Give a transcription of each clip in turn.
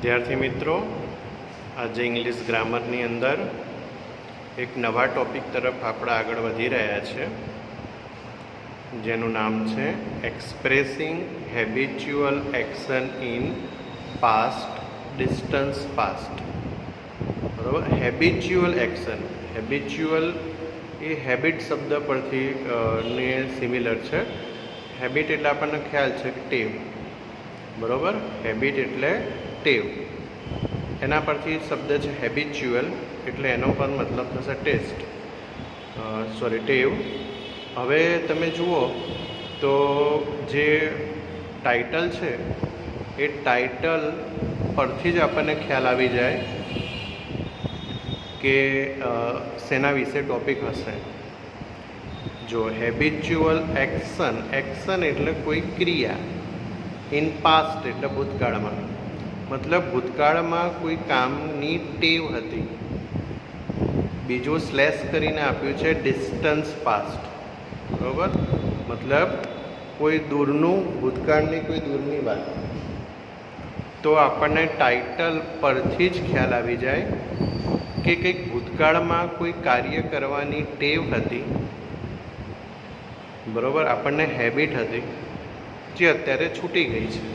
વિદ્યાર્થી મિત્રો, આજે ઇંગ્લિશ ગ્રામરની અંદર એક નવા ટોપિક તરફ આપણે આગળ વધી રહ્યા છે, જેનું નામ છે expressing habitual action in past distance past. બરાબર. હેબિચ્યુઅલ એક્શન, હેબિચ્યુઅલ એ હેબિટ શબ્દ પરથી ને સિમિલર છે. હેબિટ એટલે આપણને ખ્યાલ છે કે ટેવ. બરાબર. હેબિટ એટલે ટેવ, એના પરથી શબ્દ છે હેબિચ્યુઅલ, એટલે એનો પણ મતલબ થશે ટેવ. હવે તમે જુઓ તો જે ટાઇટલ છે એ ટાઇટલ પરથી જ આપણને ખ્યાલ આવી જાય કે શેના વિશે ટોપિક હશે. જો હેબિચ્યુઅલ એક્શન, એક્શન એટલે કોઈ ક્રિયા, ઇન પાસ્ટ એટલે ભૂતકાળમાં, મતલબ ભૂતકાળમાં કોઈ કામની ટેવ હતી. બીજું સ્લેશ કરીને આપ્યું છે ડિસ્ટન્સ પાસ્ટ. બરાબર. મતલબ કોઈ દૂરનું, ભૂતકાળની કોઈ દૂરની વાત. તો આપણને ટાઇટલ પરથી જ ખ્યાલ આવી જાય કે કંઈક ભૂતકાળમાં કોઈ કાર્ય કરવાની ટેવ હતી. બરાબર. આપણને હેબિટ હતી જે અત્યારે છૂટી ગઈ છે,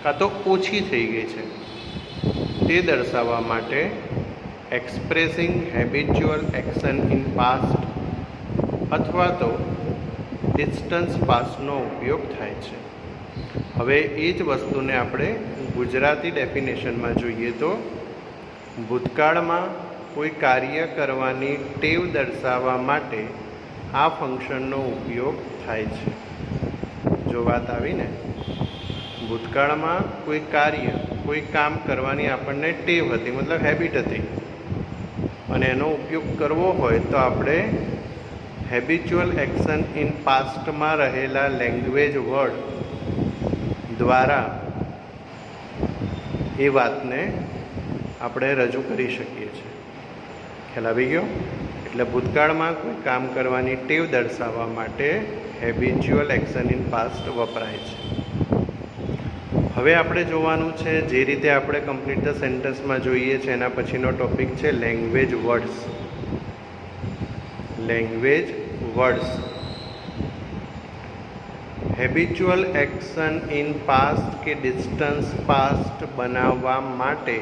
કાં તો ઓછી થઈ ગઈ છે. તે દર્શાવવા માટે expressing habitual action in past અથવા તો ડિસ્ટન્સ પાસ્ટનો ઉપયોગ થાય છે. હવે એ જ વસ્તુને આપણે ગુજરાતી ડેફિનેશનમાં જોઈએ તો ભૂતકાળમાં કોઈ કાર્ય કરવાની ટેવ દર્શાવવા માટે આ ફંક્શનનો ઉપયોગ થાય છે. જો વાત આવીને, ભૂતકાળમાં કોઈ કાર્ય, કોઈ કામ કરવાની આપણને ટેવ હતી, મતલબ હેબિટ હતી, અને એનો ઉપયોગ કરવો હોય તો આપણે હેબિચ્યુઅલ એક્શન ઇન પાસ્ટમાં રહેલા લેંગ્વેજ વર્ડ દ્વારા એ વાતને આપણે રજૂ કરી શકીએ છીએ. ખ્યાલ આવી ગયો? એટલે ભૂતકાળમાં કોઈ કામ કરવાની ટેવ દર્શાવવા માટે હેબિચ્યુઅલ એક્શન ઇન પાસ્ટ વપરાય છે. હવે આપણે જોવાનું છે, જે રીતે આપણે કમ્પ્લીટ ધ સેન્ટેન્સમાં જોઈએ છે એના પછીનો ટોપિક છે language words. Language words. Habitual action in past કે ડિસ્ટન્સ પાસ્ટ બનાવવા માટે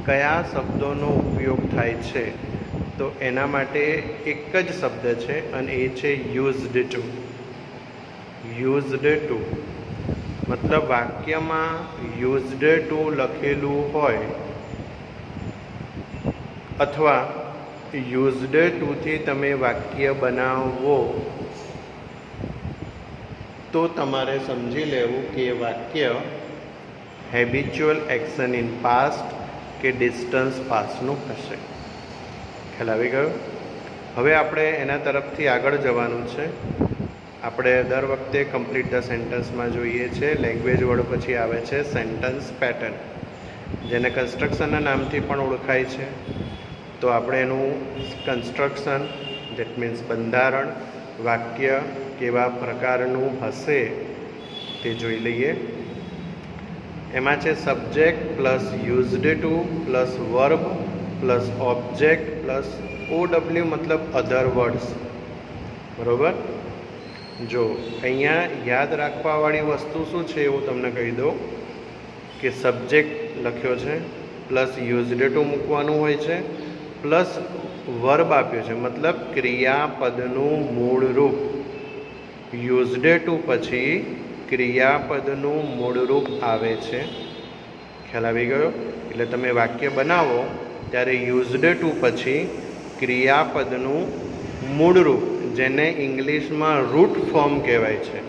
કયા શબ્દોનો ઉપયોગ થાય છે? તો એના માટે એક જ શબ્દ છે અને એ છે યુઝડ ટુ. યુઝડ ટુ મતલબ વાક્યમાં યુઝડ ટુ લખેલું હોય અથવા યુઝડ ટુથી તમે વાક્ય બનાવો તો તમારે સમજી લેવું કે એ વાક્ય હેબિચ્યુઅલ એક્શન ઇન પાસ્ટ કે ડિસ્ટન્સ પાસ્ટનું હશે. ખ્યાલ આવી ગયો? હવે આપણે એના તરફથી આગળ જવાનું છે. આપણે દર વખતે કમ્પ્લીટ ધ સેન્ટેન્સમાં જોઈએ છે લેંગ્વેજ વર્ડ પછી આવે છે સેન્ટન્સ પેટર્ન, જેને કન્સ્ટ્રક્શનના નામથી પણ ઓળખાય છે. તો આપણે એનું કન્સ્ટ્રક્શન, દેટ મીન્સ બંધારણ, વાક્ય કેવા પ્રકારનું હશે તે જોઈ લઈએ. એમાં છે subject plus used to plus verb plus object plus OW મતલબ અધર વર્ડ્સ. બરાબર. જો અહીંયા યાદ રાખવાવાળી વસ્તુ શું છે એવું તમને કહી દઉં કે સબ્જેક્ટ લખ્યો છે, પ્લસ યુઝડ ટુ મૂકવાનું હોય છે, પ્લસ વર્બ આપ્યો છે, મતલબ ક્રિયાપદનું મૂળ રૂપ. યુઝડ ટુ પછી ક્રિયાપદનું મૂળ રૂપ આવે છે. ખ્યાલ આવી ગયો? એટલે તમે વાક્ય બનાવો ત્યારે યુઝડ ટુ પછી ક્રિયાપદનું મૂળ રૂપ, જેને ઇંગ્લિશમાં રૂટ ફોર્મ કહેવાય છે,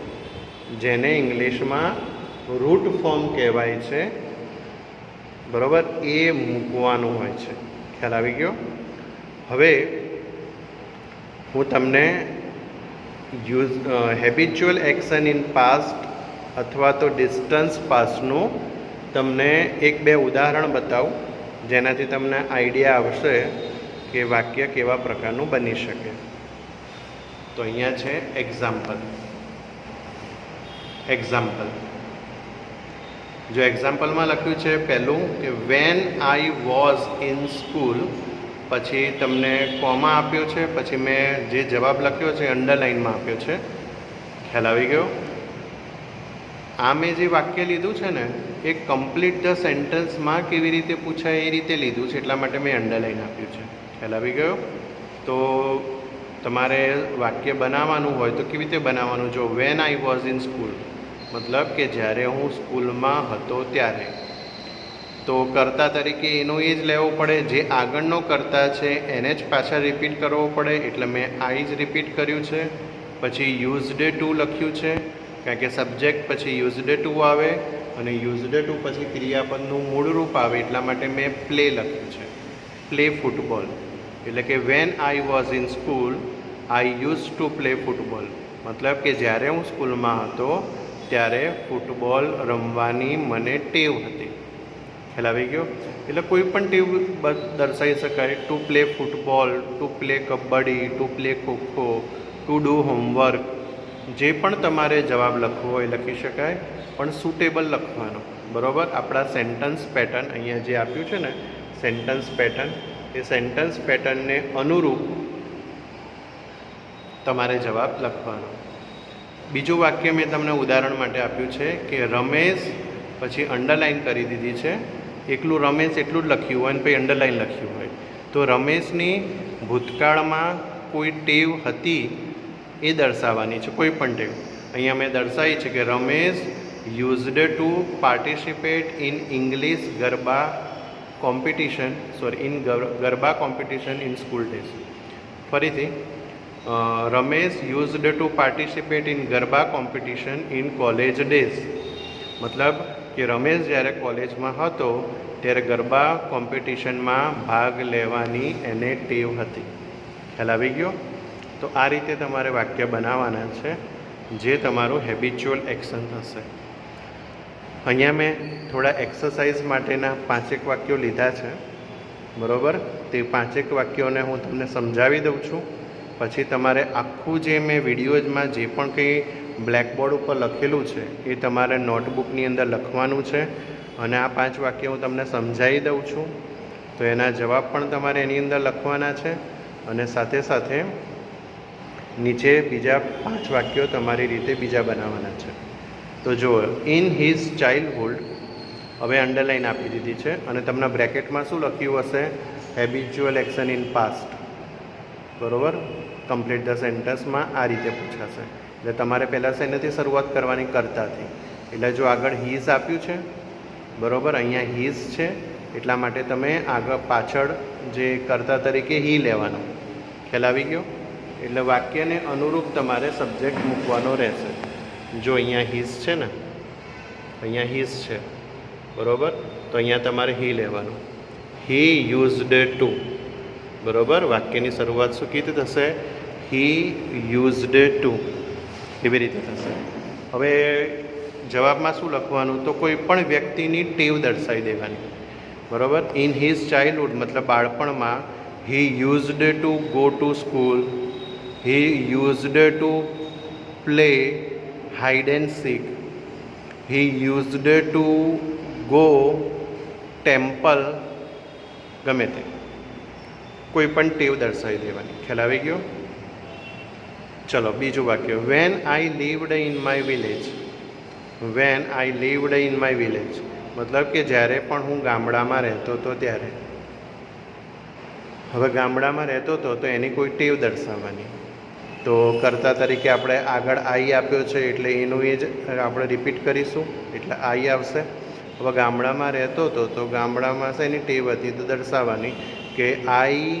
જેને ઇંગ્લિશમાં રૂટ ફોર્મ કહેવાય છે, બરાબર, એ મૂકવાનું હોય છે. ખ્યાલ આવી ગયો? હવે હું તમને હેબિચ્યુઅલ એક્શન ઇન પાસ્ટ અથવા તો ડિસ્ટન્સ પાસ્ટનું તમને એક બે ઉદાહરણ બતાવું, જેનાથી તમને આઈડિયા આવશે કે વાક્ય કેવા પ્રકારનું બની શકે. તો અહીંયા છે એક્ઝામ્પલ. જો એક્ઝામ્પલમાં લખ્યું છે પહેલું કે when I was in school, પછી તમને કોમા આપ્યો છે, પછી મેં જે જવાબ લખ્યો છે અંડરલાઇનમાં આપ્યો છે. ખ્યાલ આવી ગયો? આ મેં જે વાક્ય લીધું છે ને એ કમ્પ્લીટ ધ સેન્ટેન્સમાં કેવી રીતે પૂછાય એ રીતે લીધું છે, એટલા માટે મેં અંડરલાઇન આપ્યું છે. ખ્યાલ આવી ગયો? તો તમારે વાક્ય બનાવવાનું હોય તો કેવી રીતે બનાવવાનું? જો when I was in school મતલબ કે જ્યારે હું સ્કૂલમાં હતો ત્યારે, તો કર્તા તરીકે એનો એ જ લેવો પડે, જે આગળનો કર્તા છે એને જ પાછા રિપીટ કરવો પડે, એટલે મેં આઈ જ રિપીટ કર્યું છે. પછી યુઝડ ટુ લખ્યું છે, કારણ કે સબ્જેક્ટ પછી યુઝડ ટુ આવે અને યુઝડ ટુ પછી ક્રિયાપદનું મૂળ રૂપ આવે, એટલા માટે મેં પ્લે લખ્યું છે, પ્લે ફૂટબોલ. એટલે કે when I was in school I use to play football, મતલબ કે જ્યારે હું સ્કૂલમાં હતો ત્યારે ફૂટબોલ રમવાની મને ટેવ હતી. ખ્યાલ આવી ગયો? એટલે કોઈ પણ ટેવ દર્શાવી શકાય. To play football, to play kabaddi, to play kho kho, to do homework, જે પણ તમારે જવાબ લખવો હોય લખી શકાય, પણ સુટેબલ લખવાનો. બરાબર? આપણા સેન્ટન્સ પેટર્ન અહીંયા જે આપ્યું છે ને સેન્ટન્સ પેટર્ન, એ સેન્ટન્સ પેટર્નને અનુરૂપ તમારે જવાબ લખવાનો. બીજું વાક્ય મેં તમને ઉદાહરણ માટે આપ્યું છે કે રમેશ, પછી અંડરલાઇન કરી દીધી છે. એકલું રમેશ એટલું જ લખ્યું હોય અને પછી અંડરલાઇન લખ્યું હોય, તો રમેશની ભૂતકાળમાં કોઈ ટેવ હતી એ દર્શાવવાની છે, કોઈ પણ ટેવ. અહીંયા મેં દર્શાવી છે કે Ramesh used to participate in English garba competition, in garba competition in school days. ફરીથી, Ramesh used to participate in garba competition in college days, મતલબ કે રમેશ જ્યારે કોલેજમાં હતો ત્યારે ગરબા કોમ્પિટિશનમાં ભાગ લેવાની એને ટેવ હતી. ખ્યાલ આવી ગયો? તો આ રીતે તમારે વાક્ય બનાવવાના છે, જે તમારું હેબિચ્યુઅલ એક્શન થશે. અહીંયા મેં થોડા એક્સરસાઇઝ માટેના 5 વાક્યો લીધા છે. બરાબર? તે 5 વાક્યોને હું તમને સમજાવી દઉં છું. પછી તમારે આખું જે મેં વિડીયોઝમાં જે પણ કંઈ બ્લેકબોર્ડ ઉપર લખેલું છે એ તમારે નોટબુકની અંદર લખવાનું છે, અને આ 5 વાક્ય હું તમને સમજાવી દઉં છું. તો એના જવાબ પણ તમારે એની અંદર લખવાના છે, અને સાથે સાથે નીચે બીજા 5 વાક્યો તમારી રીતે બીજા બનાવવાના છે. તો જુઓ, ઇન હિઝ ચાઇલ્ડહુડ, હવે અંડરલાઇન આપી દીધી છે, અને તમને બ્રેકેટમાં શું લખ્યું હશે? Habitual action in past. બરાબર? કમ્પ્લીટ ધ સેન્ટેન્સમાં આ રીતે પૂછાશે. એટલે તમારે પહેલાં શેનાથી શરૂઆત કરવાની? કર્તાથી. એટલે જો આગળ હીઝ આપ્યું છે, બરાબર, અહીંયા હીઝ છે, એટલા માટે તમે આગળ પાછળ જે કર્તા તરીકે હી લેવાનો. ખ્યાલ આવી ગયો? એટલે વાક્યને અનુરૂપ તમારે સબ્જેક્ટ મૂકવાનો રહેશે. જો અહીંયા હીઝ છે ને, અહીંયા હીઝ છે, બરાબર, તો અહીંયા તમારે હી લેવાનું. હી યુઝડ ટુ. બરાબર? વાક્યની શરૂઆત શું કીધી થશે? હી યુઝડ ટુ. એવી રીતે થશે. હવે જવાબમાં શું લખવાનું? તો કોઈ પણ વ્યક્તિની ટેવ દર્શાવી દેવાની. બરાબર? ઇન હિઝ ચાઇલ્ડહુડ મતલબ બાળપણમાં, he used to go to school, he used to play hide and seek, he used to go temple, ગમે તે કોઈ પણ ટેવ દર્શાવી દેવાની. ખ્યાલ આવી ગયો? ચલો બીજું વાક્ય, when I lived in my village. When I lived in my village મતલબ કે જ્યારે પણ હું ગામડામાં રહેતો હતો ત્યારે. હવે ગામડામાં રહેતો હતો તો એની કોઈ ટેવ દર્શાવવાની. તો કર્તા તરીકે આપણે આગળ આઈ આપ્યો છે એટલે એનું એ જ આપણે રિપીટ કરીશું, એટલે આઈ આવશે. હવે ગામડામાં રહેતો હતો તો ગામડામાં શેની ટેવ હતી તો દર્શાવવાની કે આઈ,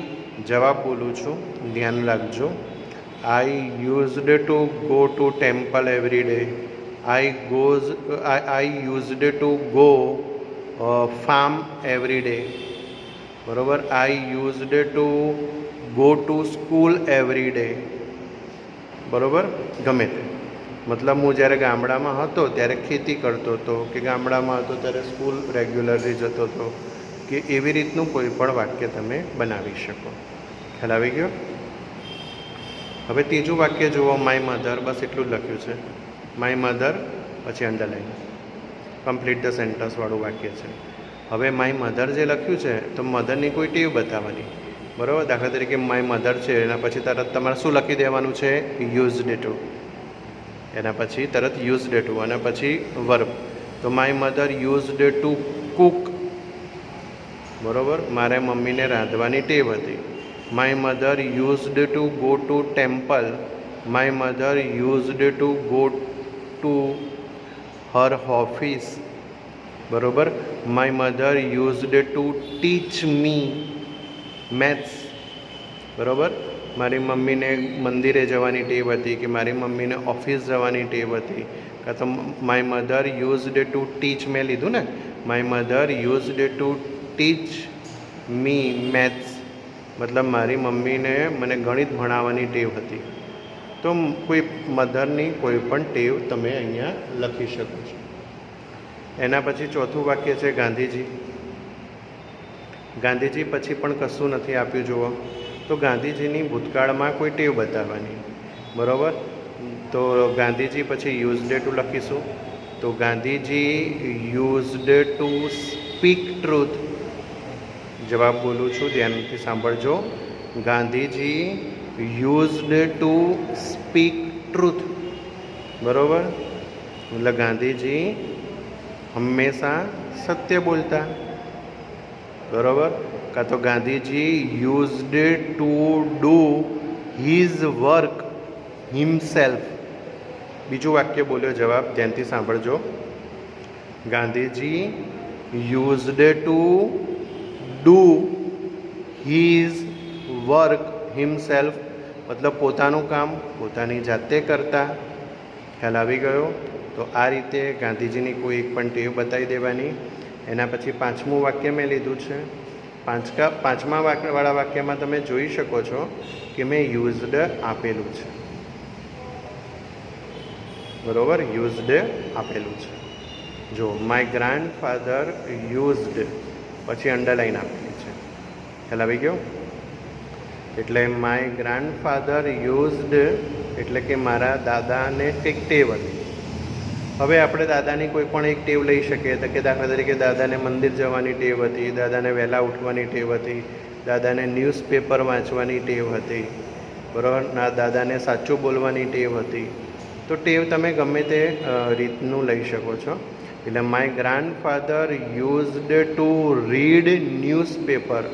જવાબ બોલું છું, ધ્યાન રાખજો. I used to go to temple every day. I used to go farm every day. બરાબર? I used to go to school every day. બરાબર? ગમે તે મતલબ હું જ્યારે ગામડામાં હતો ત્યારે ખેતી કરતો હતો, કે ગામડામાં હતો ત્યારે સ્કૂલ રેગ્યુલરલી જતો હતો, કે એવી રીતનું કોઈ પણ વાક્ય તમે બનાવી શકો. ખ્યાલ આવી ગયો? હવે ત્રીજું વાક્ય જુઓ, માય મધર. બસ એટલું જ લખ્યું છે, માય મધર, પછી અંડરલાઈન. કમ્પ્લીટ ધ સેન્ટન્સવાળું વાક્ય છે. હવે માય મધર જે લખ્યું છે તો મધરની કોઈ ટેવ બતાવવાની, બરાબર. દાખલા તરીકે માય મધર છે, એના પછી તરત તમારે શું લખી દેવાનું છે? Used to. એના પછી તરત યુઝડ ટુ અને પછી વર્બ. તો my mother used to cook, બરાબર. મારે મમ્મીને રાંધવાની ટેવ હતી. My mother used to go to temple. My mother used to go to her office, બરાબર. My mother used to teach me maths, બરાબર. મારી મમ્મીને મંદિરે જવાની ટેવ હતી કે મારી મમ્મીને ઓફિસ જવાની ટેવ હતી. કાં તો માય મધર યુઝડ ટુ ટીચ, મેં લીધું ને, my mother used to teach me maths, મતલબ મારી મમ્મીને મને ગણિત ભણાવવાની ટેવ હતી. તો કોઈ મધરની કોઈ પણ ટેવ તમે અહીંયા લખી શકો છો. એના પછી ચોથું વાક્ય છે ગાંધીજી. ગાંધીજી પછી પણ કશું નથી આપ્યું જુઓ. તો ગાંધીજીની ભૂતકાળમાં કોઈ ટેવ બતાવવાની, બરાબર. તો ગાંધીજી પછી યુઝડ ટુ લખીશું. તો Gandhiji used to speak truth. જવાબ બોલું છું, ધ્યાનથી સાંભળજો. Gandhiji used to speak truth, બરાબર. એટલે ગાંધીજી હંમેશા સત્ય બોલતા, બરાબર. કાં તો Gandhiji used to do his work himself. બીજું વાક્ય બોલ્યો, જવાબ ધ્યાનથી સાંભળજો. Gandhiji used to do his work himself, મતલબ પોતાનું કામ પોતાની જાતે કરતા. ખ્યાલ આવી ગયો? તો આ રીતે ગાંધીજીની કોઈ એક પણ ટેવ બતાવી દેવાની. એના પછી પાંચમું વાક્ય મેં લીધું છે. પાંચમા વાળા વાક્યમાં તમે જોઈ શકો છો કે મેં યુઝડ આપેલું છે, બરાબર. યુઝડ આપેલું છે. જો માય ગ્રાન્ડફાધર યુઝડ, પછી અંડરલાઈન આપેલી છે. ખ્યાલ આવી ગયો? એટલે માય ગ્રાન્ડફાધર યુઝડ એટલે કે મારા દાદાને કંઈક ટેવ હતી. હવે આપણે દાદાની કોઈ પણ એક ટેવ લઈ શકીએ. તો કે દાખલા તરીકે દાદાને મંદિર જવાની ટેવ હતી, દાદાને વહેલા ઉઠવાની ટેવ હતી, દાદાને ન્યૂઝપેપર વાંચવાની ટેવ હતી, બરાબર. દાદાને સાચું બોલવાની ટેવ હતી. તો ટેવ તમે ગમે તે રીતનું લઈ શકો છો. એટલે my grandfather used to read newspaper.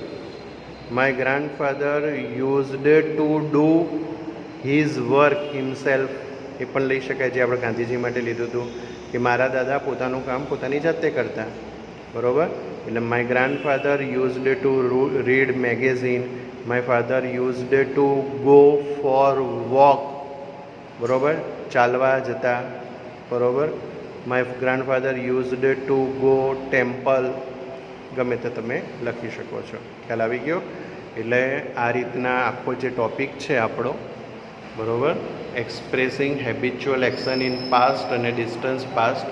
My grandfather used to do his work himself. એ પણ લઈ શકાય, જે આપણે ગાંધીજી માટે લીધું હતું કે મારા દાદા પોતાનું કામ પોતાની જાતે કરતા, બરાબર. એટલે my grandfather used to read magazine. My father used to go for walk, બરાબર, ચાલવા જતા, બરાબર. My grandfather used to go temple. ગમે તે તમે લખી શકો છો. ખ્યાલ આવી ગયો? એટલે આ રીતના આખો જે ટૉપિક છે આપણો, બરાબર, expressing habitual action in past અને ડિસ્ટન્સ પાસ્ટ,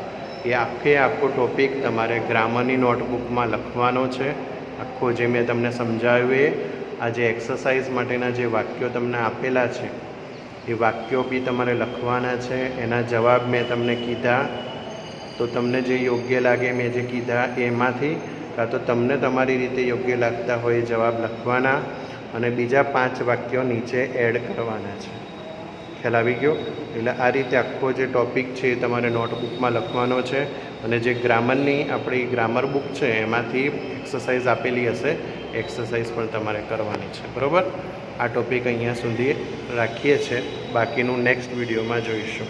એ આખો ટૉપિક તમારે ગ્રામરની નોટબુકમાં લખવાનો છે. આખો જે મેં તમને સમજાવ્યું એ આ જે એક્સરસાઇઝ માટેના જે વાક્યો તમને આપેલા છે એ વાક્યો બી તમારે લખવાના છે. એના જવાબ મેં તમને કીધા, તો તમને જે યોગ્ય લાગે મેં જે કીધા એમાંથી, કાં તો તમને તમારી રીતે યોગ્ય લાગતા હોય જવાબ લખવાના અને બીજા 5 વાક્યો નીચે એડ કરવાના છે. ખ્યાલ આવી ગયો? એટલે આ રીતે આખો જે ટૉપિક છે એ તમારે નોટબુકમાં લખવાનો છે. અને જે ગ્રામરની આપણી ગ્રામર બુક છે એમાંથી એક્સરસાઇઝ આપેલી હશે, એક્સરસાઇઝ પણ તમારે કરવાની છે, બરાબર. આ ટૉપિક અહીંયા સુધી રાખીએ છીએ, બાકીનું નેક્સ્ટ વિડીયોમાં જોઈશું.